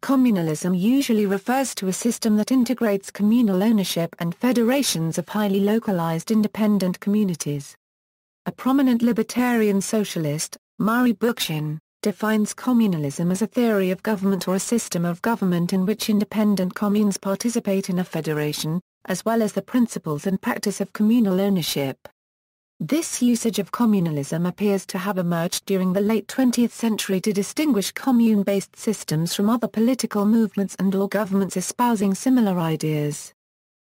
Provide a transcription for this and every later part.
Communalism usually refers to a system that integrates communal ownership and federations of highly localized independent communities. A prominent libertarian socialist, Bookchin, defines communalism as a theory of government or a system of government in which independent communes participate in a federation, as well as the principles and practice of communal ownership. This usage of communalism appears to have emerged during the late 20th century to distinguish commune-based systems from other political movements and/or governments espousing similar ideas.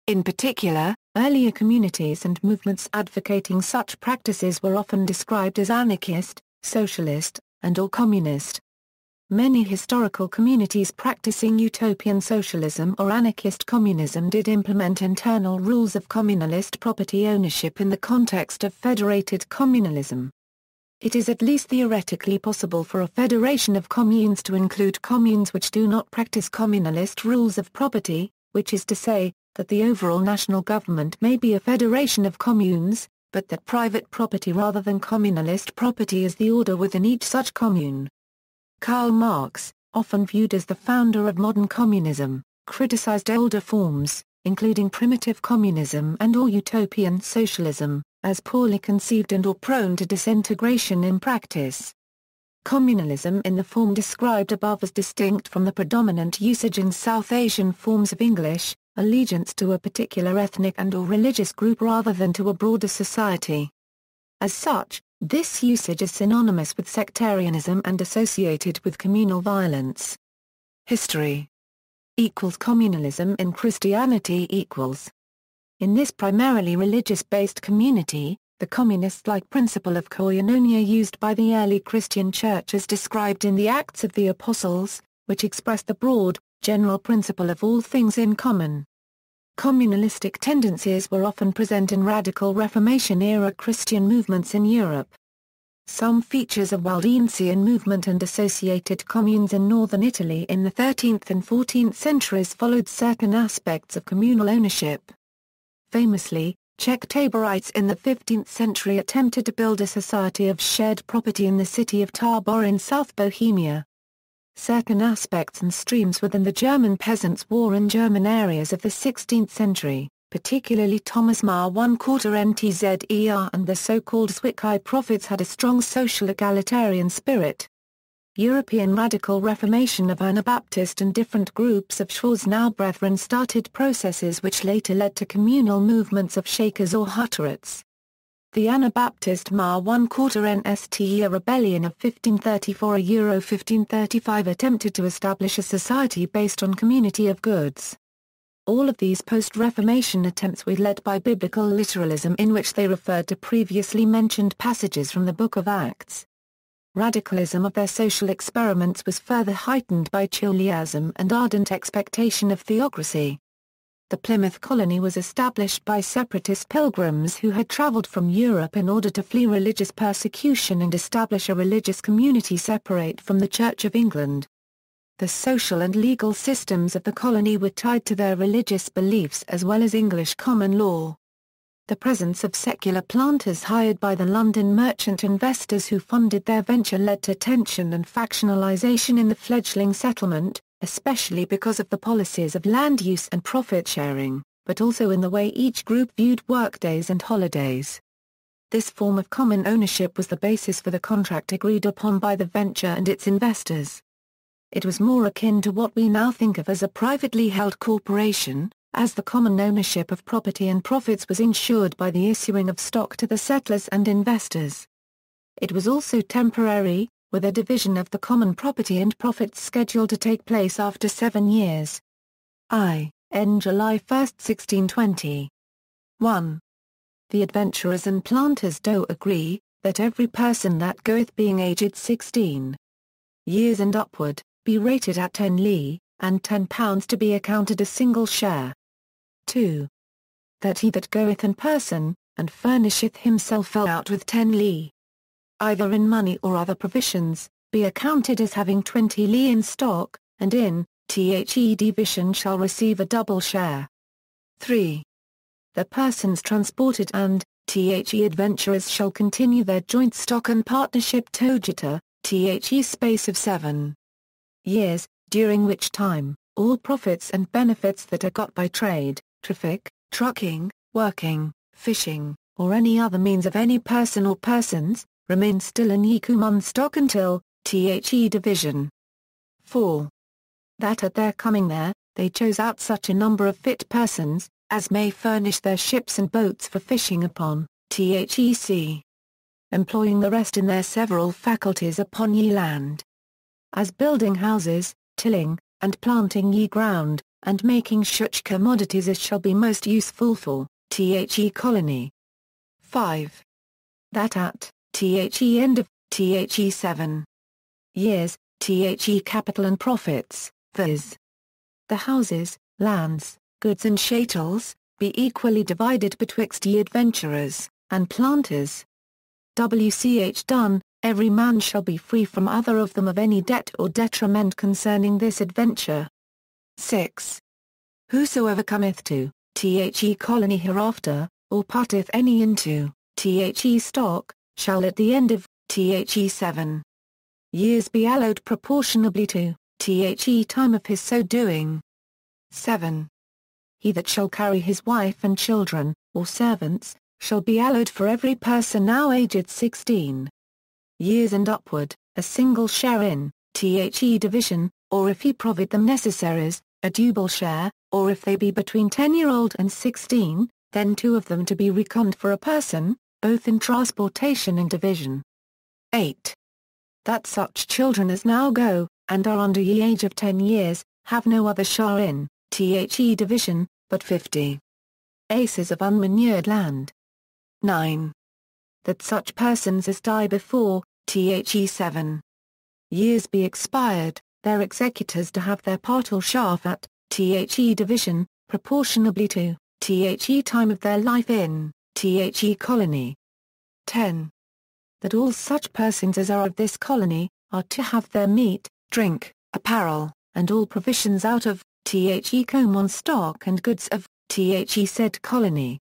In particular, earlier communities and movements advocating such practices were often described as anarchist, socialist, and/or communist. Many historical communities practicing utopian socialism or anarchist communism did implement internal rules of communalist property ownership in the context of federated communalism. It is at least theoretically possible for a federation of communes to include communes which do not practice communalist rules of property, which is to say, that the overall national government may be a federation of communes, but that private property rather than communalist property is the order within each such commune. Karl Marx, often viewed as the founder of modern communism, criticized older forms, including primitive communism and/or utopian socialism, as poorly conceived and/or prone to disintegration in practice. Communalism in the form described above is distinct from the predominant usage in South Asian forms of English, allegiance to a particular ethnic and/or religious group rather than to a broader society. As such, this usage is synonymous with sectarianism and associated with communal violence. History Communalism in Christianity In this primarily religious-based community, the communist-like principle of koinonia used by the early Christian Church is described in the Acts of the Apostles, which express the broad, general principle of all things in common. Communalistic tendencies were often present in radical Reformation-era Christian movements in Europe. Some features of Waldensian movement and associated communes in northern Italy in the 13th and 14th centuries followed certain aspects of communal ownership. Famously, Czech Taborites in the 15th century attempted to build a society of shared property in the city of Tabor in South Bohemia. Certain aspects and streams within the German Peasants' War in German areas of the 16th century, particularly Thomas More NTZER and the so-called Zwickau prophets had a strong social egalitarian spirit. European radical reformation of Anabaptist and different groups of Schwarzenau Brethren started processes which later led to communal movements of Shakers or Hutterites. The Anabaptist NSTE rebellion of 1534–1535 attempted to establish a society based on community of goods. All of these post-Reformation attempts were led by biblical literalism in which they referred to previously mentioned passages from the Book of Acts. Radicalism of their social experiments was further heightened by chiliasm and ardent expectation of theocracy. The Plymouth Colony was established by separatist pilgrims who had traveled from Europe in order to flee religious persecution and establish a religious community separate from the Church of England. The social and legal systems of the colony were tied to their religious beliefs as well as English common law. The presence of secular planters hired by the London merchant investors who funded their venture led to tension and factionalization in the fledgling settlement, especially because of the policies of land use and profit sharing, but also in the way each group viewed workdays and holidays. This form of common ownership was the basis for the contract agreed upon by the venture and its investors. It was more akin to what we now think of as a privately held corporation, as the common ownership of property and profits was ensured by the issuing of stock to the settlers and investors. It was also temporary, with a division of the common property and profits scheduled to take place after 7 years. July 1, 1620. 1. The adventurers and planters do agree, that every person that goeth being aged 16 years and upward, be rated at 10 li, and £10 to be accounted a single share. 2. That he that goeth in person, and furnisheth himself out with 10 li, either in money or other provisions, be accounted as having 20 li in stock, and in the division shall receive a double share. 3. The persons transported and the adventurers shall continue their joint stock and partnership togita, the space of 7 years, during which time, all profits and benefits that are got by trade, traffic, trucking, working, fishing, or any other means of any person or persons, remain still in ye commune stock until the division. 4. That at their coming there, they chose out such a number of fit persons, as may furnish their ships and boats for fishing upon the sea, employing the rest in their several faculties upon ye land, as building houses, tilling, and planting ye ground, and making such commodities as shall be most useful for the colony. 5. That at the end of the 7 years, the capital and profits, viz. the houses, lands, goods and chattels, be equally divided betwixt ye adventurers, and planters. Wch done, every man shall be free from other of them of any debt or detriment concerning this adventure. 6. Whosoever cometh to the colony hereafter, or putteth any into the stock, shall at the end of the 7 years be allowed proportionably to the time of his so doing. 7. He that shall carry his wife and children, or servants, shall be allowed for every person now aged 16 years and upward, a single share in the division, or if he provide them necessaries, a double share, or if they be between 10-year-old and 16, then 2 of them to be reckoned for a person, both in transportation and division. 8. That such children as now go, and are under ye age of 10 years, have no other share in the division, but 50 aces of unmanured land. 9. That such persons as die before the 7 years be expired, their executors to have their part or share at the division, proportionably to the time of their life in the colony. 10. That all such persons as are of this colony, are to have their meat, drink, apparel, and all provisions out of the common stock and goods of the said colony.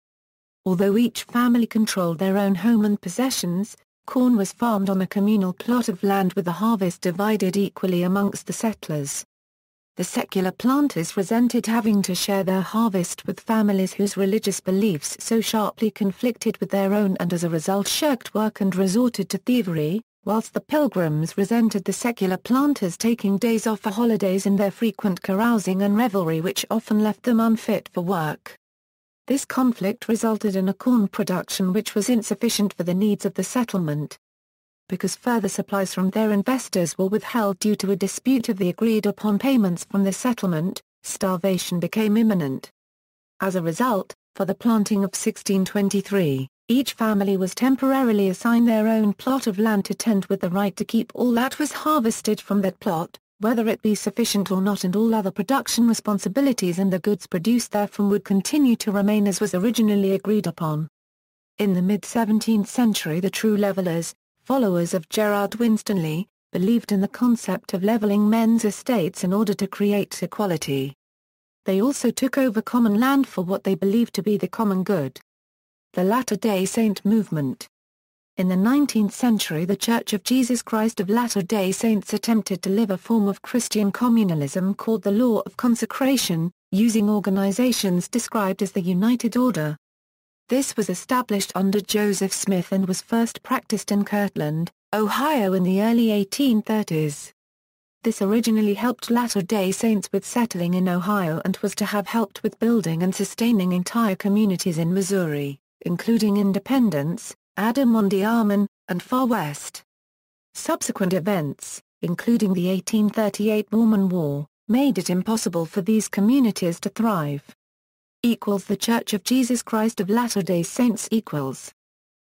Although each family controlled their own home and possessions, corn was farmed on a communal plot of land with the harvest divided equally amongst the settlers. The secular planters resented having to share their harvest with families whose religious beliefs so sharply conflicted with their own and as a result shirked work and resorted to thievery, whilst the pilgrims resented the secular planters taking days off for holidays and their frequent carousing and revelry which often left them unfit for work. This conflict resulted in a corn production which was insufficient for the needs of the settlement. Because further supplies from their investors were withheld due to a dispute of the agreed-upon payments from the settlement, starvation became imminent. As a result, for the planting of 1623, each family was temporarily assigned their own plot of land to tend with the right to keep all that was harvested from that plot, whether it be sufficient or not, and all other production responsibilities and the goods produced therefrom would continue to remain as was originally agreed upon. In the mid-17th century the true levellers, followers of Gerard Winstanley, believed in the concept of levelling men's estates in order to create equality. They also took over common land for what they believed to be the common good. The Latter-day Saint movement. In the 19th century the Church of Jesus Christ of Latter-day Saints attempted to live a form of Christian communalism called the Law of Consecration, using organizations described as the United Order. This was established under Joseph Smith and was first practiced in Kirtland, Ohio in the early 1830s. This originally helped Latter-day Saints with settling in Ohio and was to have helped with building and sustaining entire communities in Missouri, including Independence, Adam-on-the-Armen, and Far West. Subsequent events, including the 1838 Mormon War, made it impossible for these communities to thrive. The Church of Jesus Christ of Latter-day Saints equals.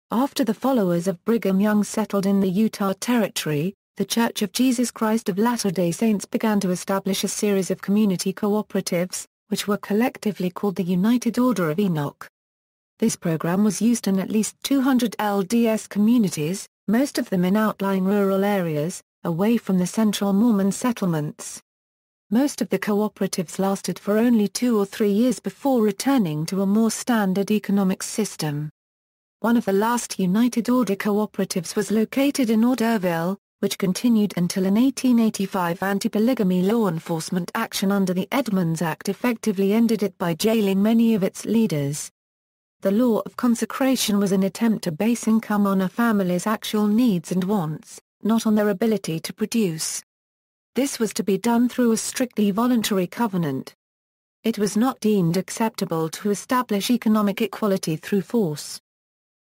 After the followers of Brigham Young settled in the Utah Territory, the Church of Jesus Christ of Latter-day Saints began to establish a series of community cooperatives, which were collectively called the United Order of Enoch. This program was used in at least 200 LDS communities, most of them in outlying rural areas, away from the central Mormon settlements. Most of the cooperatives lasted for only 2 or 3 years before returning to a more standard economic system. One of the last United Order cooperatives was located in Orderville, which continued until an 1885 anti-polygamy law enforcement action under the Edmunds Act effectively ended it by jailing many of its leaders. The law of consecration was an attempt to base income on a family's actual needs and wants, not on their ability to produce. This was to be done through a strictly voluntary covenant. It was not deemed acceptable to establish economic equality through force.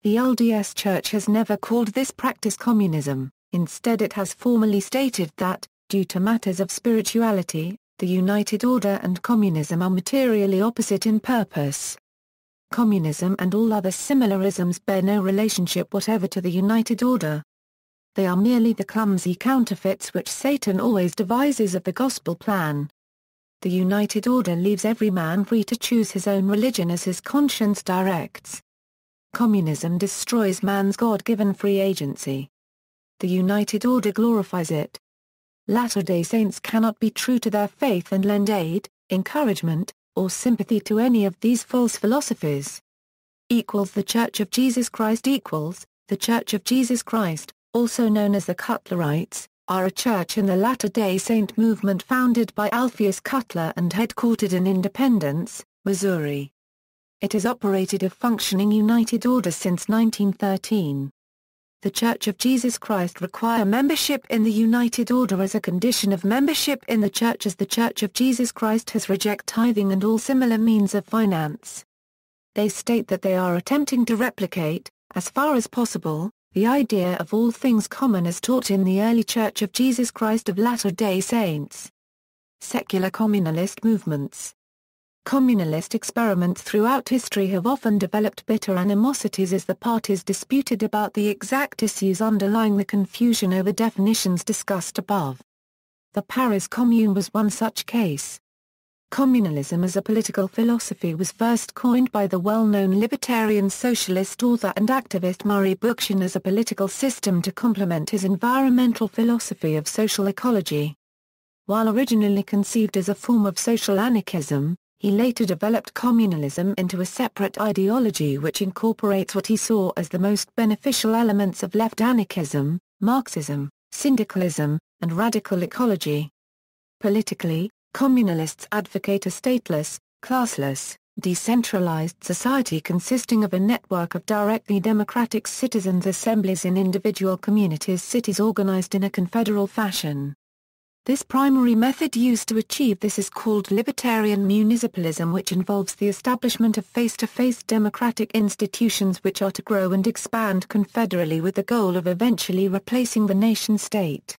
The LDS Church has never called this practice communism, instead it has formally stated that, due to matters of spirituality, the United Order and communism are materially opposite in purpose. Communism and all other similar isms bear no relationship whatever to the United Order. They are merely the clumsy counterfeits which Satan always devises of the gospel plan. The United Order leaves every man free to choose his own religion as his conscience directs. Communism destroys man's God-given free agency. The United Order glorifies it. Latter-day Saints cannot be true to their faith and lend aid, encouragement, or sympathy to any of these false philosophies. The Church of Jesus Christ The Church of Jesus Christ, also known as the Cutlerites, are a church in the Latter-day Saint movement founded by Alpheus Cutler and headquartered in Independence, Missouri. It has operated a functioning United Order since 1913. The Church of Jesus Christ require membership in the United Order as a condition of membership in the Church, as the Church of Jesus Christ has rejected tithing and all similar means of finance. They state that they are attempting to replicate, as far as possible, the idea of all things common as taught in the early Church of Jesus Christ of Latter-day Saints. Secular communalist movements. Communalist experiments throughout history have often developed bitter animosities as the parties disputed about the exact issues underlying the confusion over definitions discussed above. The Paris Commune was one such case. Communalism as a political philosophy was first coined by the well-known libertarian socialist author and activist Murray Bookchin as a political system to complement his environmental philosophy of social ecology. While originally conceived as a form of social anarchism, he later developed communalism into a separate ideology which incorporates what he saw as the most beneficial elements of left anarchism, Marxism, syndicalism, and radical ecology. Politically, communalists advocate a stateless, classless, decentralized society consisting of a network of directly democratic citizens' assemblies in individual communities, cities organized in a confederal fashion. This primary method used to achieve this is called Libertarian Municipalism, which involves the establishment of face-to-face democratic institutions which are to grow and expand confederally with the goal of eventually replacing the nation-state.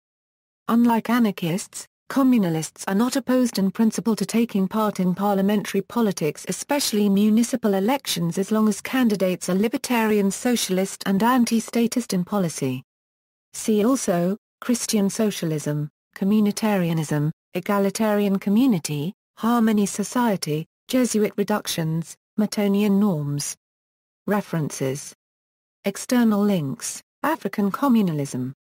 Unlike anarchists, communalists are not opposed in principle to taking part in parliamentary politics, especially municipal elections, as long as candidates are libertarian, socialist and anti-statist in policy. See also, Christian socialism, communitarianism, egalitarian community, harmony society, Jesuit reductions, Metonian norms. References. External links: African communalism.